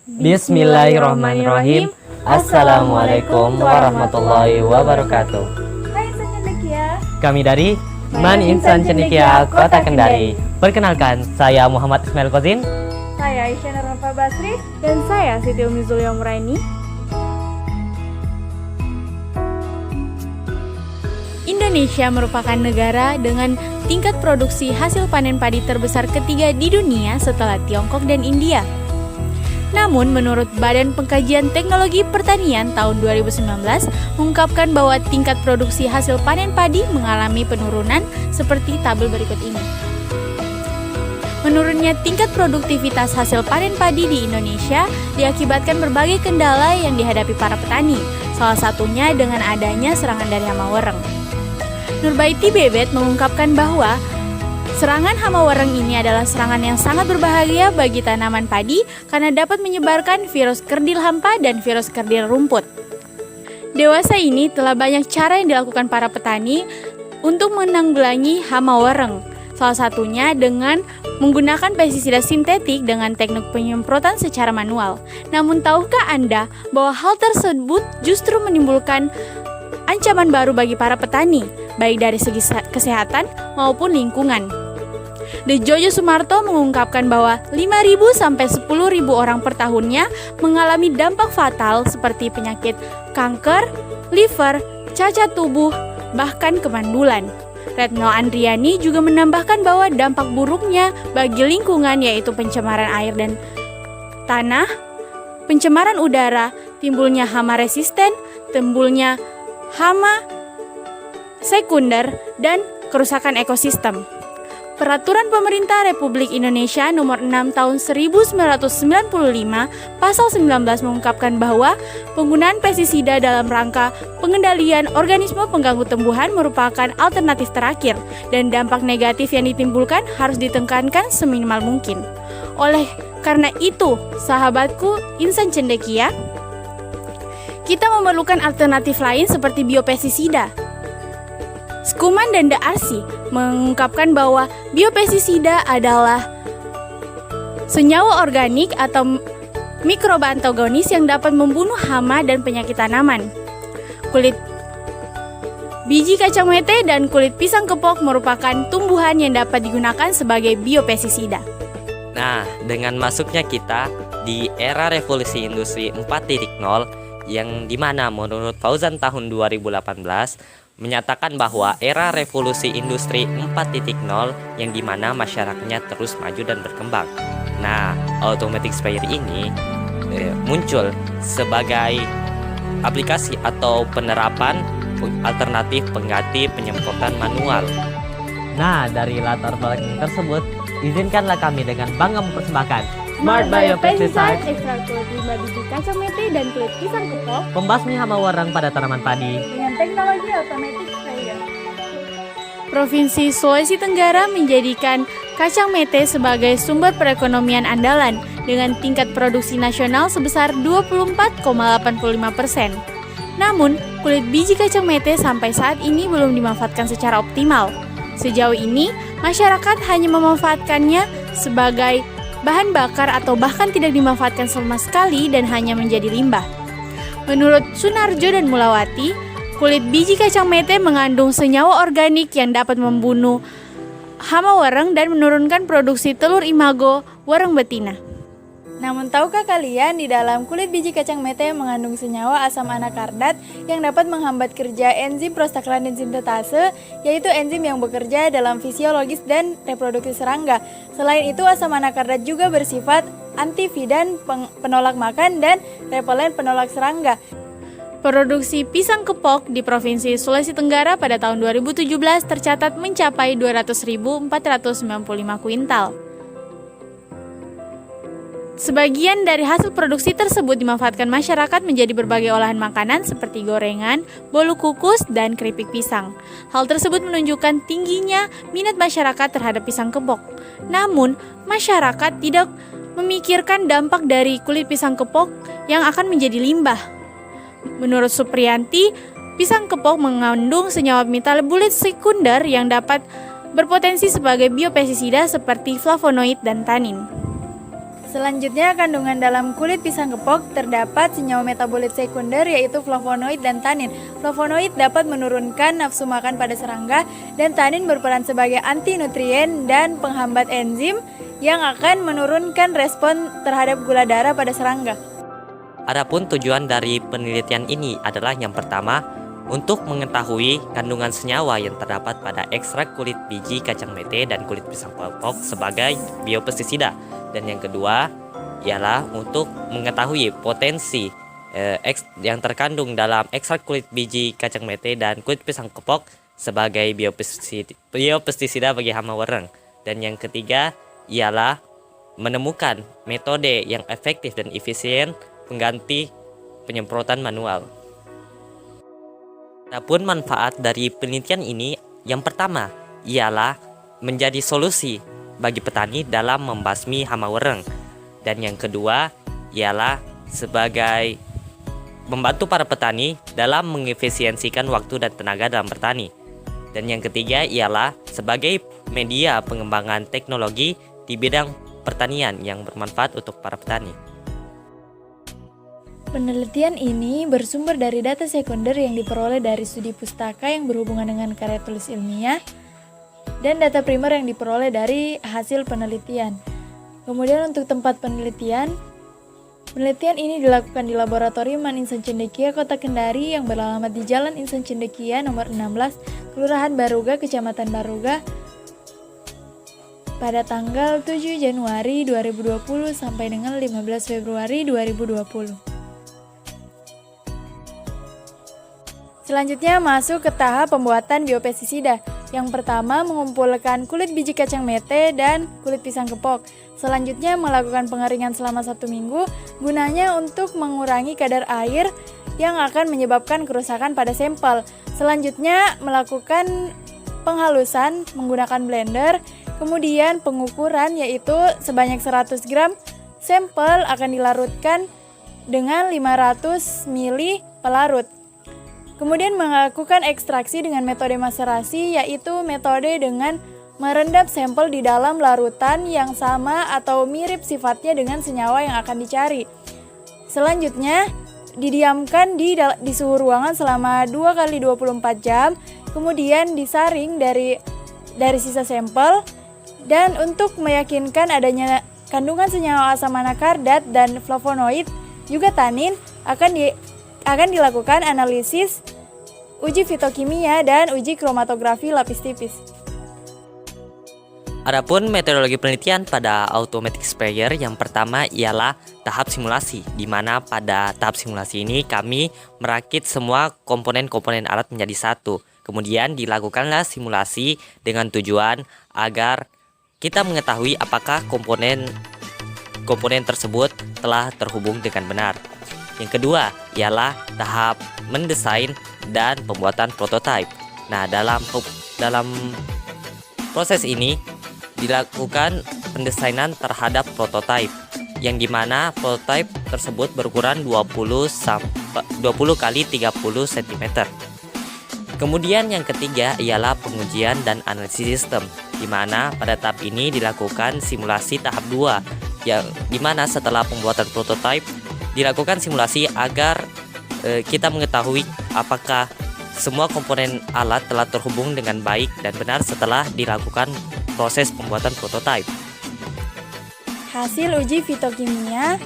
Bismillahirrahmanirrahim. Assalamualaikum warahmatullahi wabarakatuh. Hai Insan Cendekia. Kami dari Man Insan Cendekia Kota Kendari. Perkenalkan, saya Muhammad Ismail Kozin. Saya Aisyah Nurfa Basri. Dan saya Siti Umi Zulia Muraini. Indonesia merupakan negara dengan tingkat produksi hasil panen padi terbesar ketiga di dunia setelah Tiongkok dan India. Namun, menurut Badan Pengkajian Teknologi Pertanian tahun 2019 mengungkapkan bahwa tingkat produksi hasil panen padi mengalami penurunan seperti tabel berikut ini. Menurunnya tingkat produktivitas hasil panen padi di Indonesia diakibatkan berbagai kendala yang dihadapi para petani, salah satunya dengan adanya serangan dari hama wereng. Nurbaiti Bebet mengungkapkan bahwa serangan hama wereng ini adalah serangan yang sangat berbahaya bagi tanaman padi karena dapat menyebarkan virus kerdil hampa dan virus kerdil rumput. Dewasa ini telah banyak cara yang dilakukan para petani untuk menanggulangi hama wereng. Salah satunya dengan menggunakan pestisida sintetik dengan teknik penyemprotan secara manual. Namun tahukah Anda bahwa hal tersebut justru menimbulkan ancaman baru bagi para petani, baik dari segi kesehatan maupun lingkungan. The Jojo Sumarto mengungkapkan bahwa 5.000 sampai 10.000 orang per tahunnya mengalami dampak fatal seperti penyakit kanker, liver, cacat tubuh, bahkan kemandulan. Retno Andriani juga menambahkan bahwa dampak buruknya bagi lingkungan yaitu pencemaran air dan tanah, pencemaran udara, timbulnya hama resisten, timbulnya hama sekunder, dan kerusakan ekosistem. Peraturan Pemerintah Republik Indonesia Nomor 6 Tahun 1995 Pasal 19 mengungkapkan bahwa penggunaan pestisida dalam rangka pengendalian organisme pengganggu tumbuhan merupakan alternatif terakhir dan dampak negatif yang ditimbulkan harus ditekankan seminimal mungkin. Oleh karena itu, sahabatku Insan Cendekia, kita memerlukan alternatif lain seperti biopestisida. Skuman dan Darcy mengungkapkan bahwa biopestisida adalah senyawa organik atau mikroba antagonis yang dapat membunuh hama dan penyakit tanaman. Kulit biji kacang mete dan kulit pisang kepok merupakan tumbuhan yang dapat digunakan sebagai biopestisida. Nah, dengan masuknya kita di era revolusi industri 4.0 yang dimana menurut Fauzan tahun 2018 menyatakan bahwa era revolusi industri 4.0 yang dimana masyarakatnya terus maju dan berkembang. Nah, automatic sprayer ini muncul sebagai aplikasi atau penerapan alternatif pengganti penyemprotan manual. Nah, dari latar belakang tersebut, izinkanlah kami dengan bangga mempersembahkan Smart Biopesticide Extra kulit 5 biji kacang mete dan kulit pisang kepok pembasmi hama wereng pada tanaman padi dengan teknologi automatic sprayer. Provinsi Sulawesi Tenggara menjadikan kacang mete sebagai sumber perekonomian andalan dengan tingkat produksi nasional sebesar 24,85%. Namun, kulit biji kacang mete sampai saat ini belum dimanfaatkan secara optimal. Sejauh ini, masyarakat hanya memanfaatkannya sebagai bahan bakar atau bahkan tidak dimanfaatkan sama sekali dan hanya menjadi limbah. Menurut Sunarjo dan Mulawati, kulit biji kacang mete mengandung senyawa organik yang dapat membunuh hama wereng dan menurunkan produksi telur imago wereng betina. Namun tahukah kalian di dalam kulit biji kacang mete mengandung senyawa asam anakardat yang dapat menghambat kerja enzim prostaglandin sintetase, yaitu enzim yang bekerja dalam fisiologis dan reproduksi serangga. Selain itu, asam anakardat juga bersifat antividan penolak makan dan repelen penolak serangga. Produksi pisang kepok di Provinsi Sulawesi Tenggara pada tahun 2017 tercatat mencapai 200.495 kuintal. Sebagian dari hasil produksi tersebut dimanfaatkan masyarakat menjadi berbagai olahan makanan seperti gorengan, bolu kukus, dan keripik pisang. Hal tersebut menunjukkan tingginya minat masyarakat terhadap pisang kepok. Namun, masyarakat tidak memikirkan dampak dari kulit pisang kepok yang akan menjadi limbah. Menurut Supriyanti, pisang kepok mengandung senyawa metabolit sekunder yang dapat berpotensi sebagai biopestisida seperti flavonoid dan tanin. Selanjutnya, kandungan dalam kulit pisang kepok terdapat senyawa metabolit sekunder yaitu flavonoid dan tanin. Flavonoid dapat menurunkan nafsu makan pada serangga dan tanin berperan sebagai anti nutrien dan penghambat enzim yang akan menurunkan respon terhadap gula darah pada serangga. Adapun tujuan dari penelitian ini adalah yang pertama, untuk mengetahui kandungan senyawa yang terdapat pada ekstrak kulit biji kacang mete dan kulit pisang kepok sebagai biopestisida. Dan yang kedua ialah untuk mengetahui potensi yang terkandung dalam ekstrak kulit biji kacang mete dan kulit pisang kepok sebagai biopestisida bagi hama wereng. Dan yang ketiga ialah menemukan metode yang efektif dan efisien pengganti penyemprotan manual. Adapun manfaat dari penelitian ini, yang pertama ialah menjadi solusi bagi petani dalam membasmi hama wereng. Dan yang kedua ialah sebagai membantu para petani dalam mengefisiensikan waktu dan tenaga dalam bertani. Dan yang ketiga ialah sebagai media pengembangan teknologi di bidang pertanian yang bermanfaat untuk para petani. Penelitian ini bersumber dari data sekunder yang diperoleh dari studi pustaka yang berhubungan dengan karya tulis ilmiah dan data primer yang diperoleh dari hasil penelitian. Kemudian untuk tempat penelitian ini dilakukan di Laboratorium Man Insan Cendekia, Kota Kendari yang beralamat di Jalan Insan Cendekia nomor 16, Kelurahan Baruga, Kecamatan Baruga, pada tanggal 7 Januari 2020 sampai dengan 15 Februari 2020. Selanjutnya masuk ke tahap pembuatan biopestisida. Yang pertama mengumpulkan kulit biji kacang mete dan kulit pisang kepok. Selanjutnya melakukan pengeringan selama 1 minggu, gunanya untuk mengurangi kadar air yang akan menyebabkan kerusakan pada sampel. Selanjutnya melakukan penghalusan menggunakan blender, kemudian pengukuran yaitu sebanyak 100 gram sampel akan dilarutkan dengan 500 ml pelarut. Kemudian melakukan ekstraksi dengan metode maserasi, yaitu metode dengan merendam sampel di dalam larutan yang sama atau mirip sifatnya dengan senyawa yang akan dicari. Selanjutnya, didiamkan di suhu ruangan selama 2 kali 24 jam, kemudian disaring dari sisa sampel, dan untuk meyakinkan adanya kandungan senyawa asam anakardat dan flavonoid, juga tanin, akan dilakukan analisis, uji fitokimia, dan uji kromatografi lapis tipis. Adapun metodologi penelitian pada automatic sprayer yang pertama ialah tahap simulasi, di mana pada tahap simulasi ini kami merakit semua komponen-komponen alat menjadi satu. Kemudian dilakukanlah simulasi dengan tujuan agar kita mengetahui apakah komponen tersebut telah terhubung dengan benar. Yang kedua ialah tahap mendesain dan pembuatan prototipe. Nah, dalam proses ini dilakukan pendesainan terhadap prototipe, yang dimana prototipe tersebut berukuran 20 kali 30 cm. Kemudian yang ketiga ialah pengujian dan analisis sistem, di mana pada tahap ini dilakukan simulasi tahap 2, yang dimana setelah pembuatan prototipe dilakukan simulasi agar kita mengetahui apakah semua komponen alat telah terhubung dengan baik dan benar setelah dilakukan proses pembuatan prototipe. Hasil uji fitokimia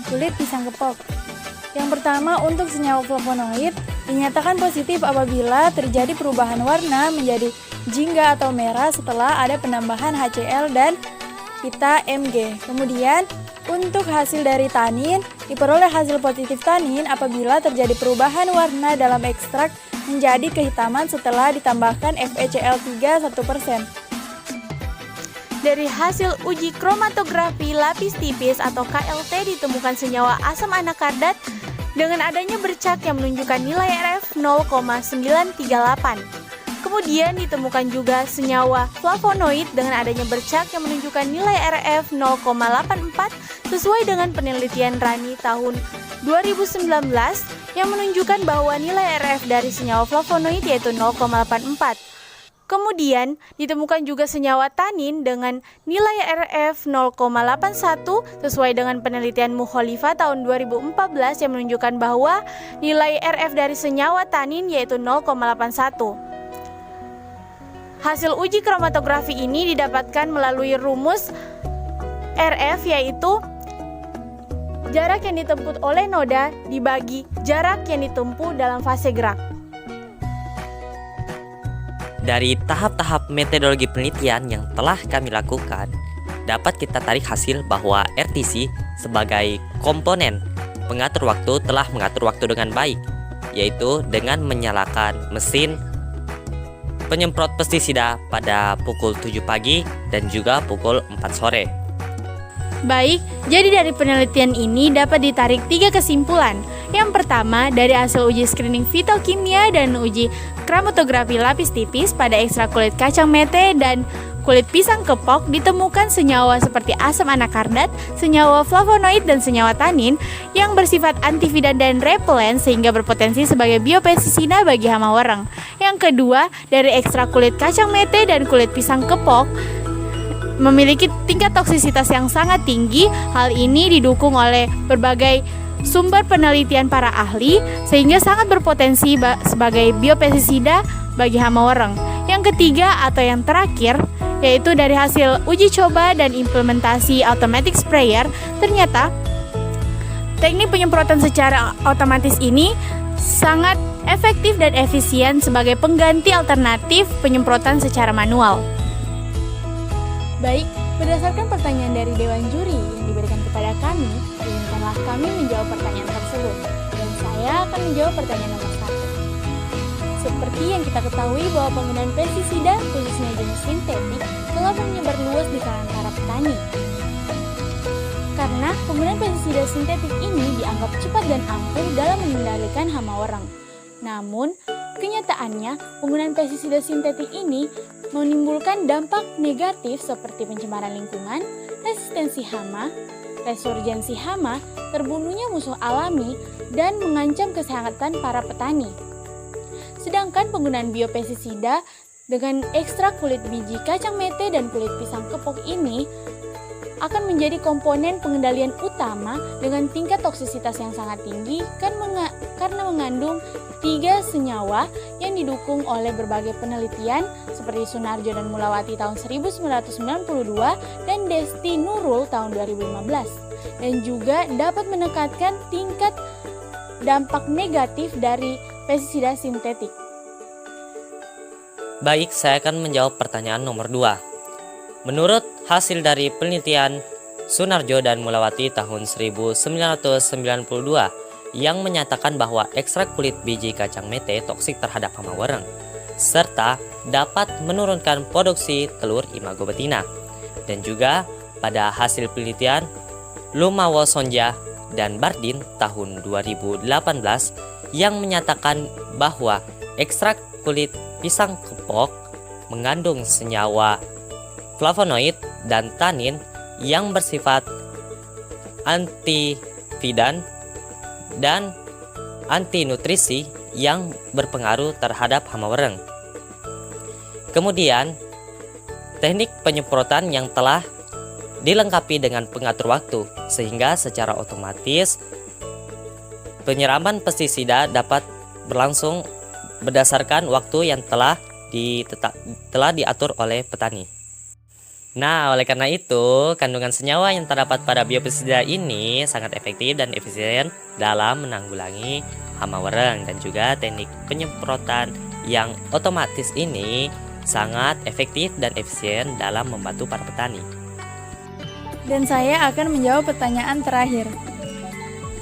kulit pisang kepok. Yang pertama, untuk senyawa flavonoid dinyatakan positif apabila terjadi perubahan warna menjadi jingga atau merah setelah ada penambahan HCl dan pita Mg. Kemudian untuk hasil dari tanin, diperoleh hasil positif tanin apabila terjadi perubahan warna dalam ekstrak menjadi kehitaman setelah ditambahkan FeCl3 1%. Dari hasil uji kromatografi lapis tipis atau KLT ditemukan senyawa asam anakardat dengan adanya bercak yang menunjukkan nilai RF 0,938. Kemudian ditemukan juga senyawa flavonoid dengan adanya bercak yang menunjukkan nilai RF 0,84 sesuai dengan penelitian Rani tahun 2019 yang menunjukkan bahwa nilai RF dari senyawa flavonoid yaitu 0,84. Kemudian ditemukan juga senyawa tanin dengan nilai RF 0,81 sesuai dengan penelitian Mukholifa tahun 2014 yang menunjukkan bahwa nilai RF dari senyawa tanin yaitu 0,81. Hasil uji kromatografi ini didapatkan melalui rumus RF yaitu jarak yang ditempuh oleh noda dibagi jarak yang ditempuh dalam fase gerak. Dari tahap-tahap metodologi penelitian yang telah kami lakukan, dapat kita tarik hasil bahwa RTC sebagai komponen pengatur waktu telah mengatur waktu dengan baik, yaitu dengan menyalakan mesin penyemprot pestisida pada pukul 7 pagi dan juga pukul 4 sore. Baik, jadi dari penelitian ini dapat ditarik 3 kesimpulan. Yang pertama, dari hasil uji screening fitokimia dan uji kromatografi lapis tipis pada ekstrak kulit kacang mete dan kulit pisang kepok ditemukan senyawa seperti asam anakardat, senyawa flavonoid dan senyawa tanin yang bersifat antividan dan repelen sehingga berpotensi sebagai biopestisida bagi hama wereng. Yang kedua, dari ekstrak kulit kacang mete dan kulit pisang kepok memiliki tingkat toksisitas yang sangat tinggi. Hal ini didukung oleh berbagai sumber penelitian para ahli sehingga sangat berpotensi sebagai biopestisida bagi hama wereng. Yang ketiga atau yang terakhir yaitu dari hasil uji coba dan implementasi automatic sprayer, ternyata teknik penyemprotan secara otomatis ini sangat efektif dan efisien sebagai pengganti alternatif penyemprotan secara manual. Baik, berdasarkan pertanyaan dari Dewan Juri yang diberikan kepada kami, izinkanlah kami menjawab pertanyaan tersebut. Dan saya akan menjawab pertanyaan nomor 1. Seperti yang kita ketahui bahwa penggunaan pestisida, khususnya jenis sintetik, telah menyebar luas di kalangan para petani. Karena penggunaan pestisida sintetik ini dianggap cepat dan ampuh dalam mengendalikan hama wereng. Namun, kenyataannya penggunaan pestisida sintetik ini menimbulkan dampak negatif seperti pencemaran lingkungan, resistensi hama, resurgensi hama, terbunuhnya musuh alami, dan mengancam kesehatan para petani. Sedangkan penggunaan biopestisida dengan ekstrak kulit biji kacang mete dan kulit pisang kepok ini akan menjadi komponen pengendalian utama dengan tingkat toksisitas yang sangat tinggi karena mengandung 3 senyawa yang didukung oleh berbagai penelitian seperti Sunarjo dan Mulawati tahun 1992 dan Desti Nurul tahun 2015, dan juga dapat menekankan tingkat dampak negatif dari pestisida sintetik. Baik, saya akan menjawab pertanyaan nomor 2. Menurut hasil dari penelitian Sunarjo dan Mulawati tahun 1992 yang menyatakan bahwa ekstrak kulit biji kacang mete toksik terhadap hama wereng serta dapat menurunkan produksi telur imago betina, dan juga pada hasil penelitian Lumawo Sonja dan Bardin tahun 2018 yang menyatakan bahwa ekstrak kulit pisang kepok mengandung senyawa flavonoid dan tanin yang bersifat antividan dan anti nutrisi yang berpengaruh terhadap hama wereng. Kemudian, teknik penyemprotan yang telah dilengkapi dengan pengatur waktu sehingga secara otomatis penyiraman pestisida dapat berlangsung berdasarkan waktu yang telah diatur oleh petani. Nah, oleh karena itu, kandungan senyawa yang terdapat pada biopestisida ini sangat efektif dan efisien dalam menanggulangi hama wereng, dan juga teknik penyemprotan yang otomatis ini sangat efektif dan efisien dalam membantu para petani. Dan saya akan menjawab pertanyaan terakhir.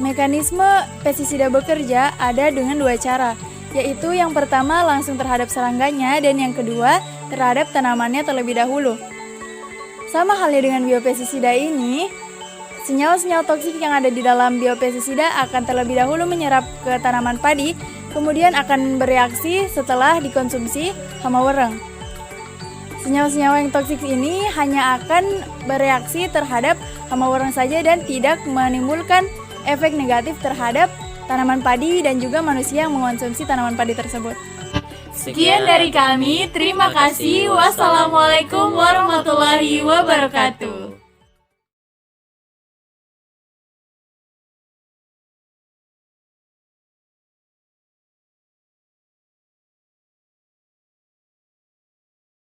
Mekanisme pestisida bekerja ada dengan 2 cara, yaitu yang pertama langsung terhadap serangganya dan yang kedua terhadap tanamannya terlebih dahulu. Sama halnya dengan biopestisida ini, senyawa-senyawa toksik yang ada di dalam biopestisida akan terlebih dahulu menyerap ke tanaman padi, kemudian akan bereaksi setelah dikonsumsi hama wereng. Senyawa-senyawa yang toksik ini hanya akan bereaksi terhadap hama wereng saja dan tidak menimbulkan efek negatif terhadap tanaman padi dan juga manusia yang mengonsumsi tanaman padi tersebut. Sekian dari kami, terima kasih. Wassalamualaikum warahmatullahi wabarakatuh.